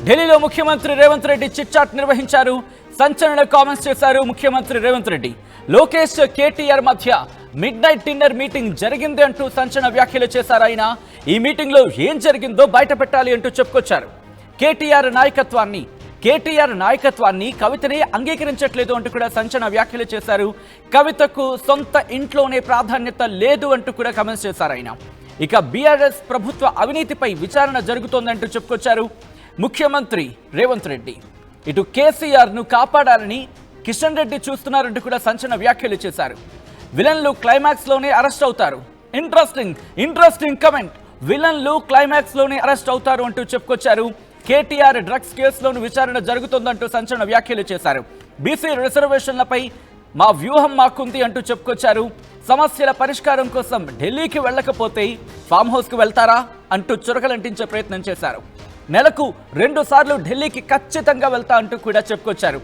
ఢిల్లీలో ముఖ్యమంత్రి Revanth Reddy chit chat నిర్వహించారు. సంచలన కామెంట్స్ చేశారు ముఖ్యమంత్రి రేవంత్ రెడ్డి. లోకేష్ కేటీఆర్ మధ్య మిడ్ నైట్ డిన్నర్ మీటింగ్ జరిగింది అంటూ సంచలన వ్యాఖ్యలు చేశారు ఆయన. ఈ మీటింగ్ లో ఏం జరిగిందో బయట పెట్టాలి అంటూ చెప్పుకొచ్చారు. కేటీఆర్ నాయకత్వాన్ని కవితనే అంగీకరించట్లేదు అంటూ కూడా సంచలన వ్యాఖ్యలు చేశారు. కవితకు సొంత ఇంట్లోనే ప్రాధాన్యత లేదు అంటూ కూడా కామెంట్స్ చేశారు ఆయన. ఇక బీఆర్ఎస్ ప్రభుత్వ అవినీతిపై విచారణ జరుగుతోందంటూ చెప్పుకొచ్చారు ముఖ్యమంత్రి రేవంత్ రెడ్డి. ఇటు కేసీఆర్ ను కాపాడాలని కిషన్ రెడ్డి చూస్తున్నారంటూ కూడా సంచలన వ్యాఖ్యలు చేశారు. విలన్లు క్లైమాక్స్ లోనే అరెస్ట్ అవుతారు. Interesting comment. విలన్లు క్లైమాక్స్ లోనే అరెస్ట్ అవుతారు అంటూ చెప్పుకొచ్చారు. కేటీఆర్ డ్రగ్స్ కేసులోను విచారణ జరుగుతోందంటూ సంచలన వ్యాఖ్యలు చేశారు. బీసీ రిజర్వేషన్లపై మా వ్యూహం మాకుంది అంటూ చెప్పుకొచ్చారు. సమస్యల పరిష్కారం కోసం ఢిల్లీకి వెళ్ళకపోతే ఫామ్ హౌస్ కు వెళ్తారా అంటూ చురకలంటించే ప్రయత్నం చేశారు. నెలకు 2 సార్లు ఢిల్లీకి ఖచ్చితంగా వెళ్తా అంటూ కూడా చెప్పుకొచ్చారు.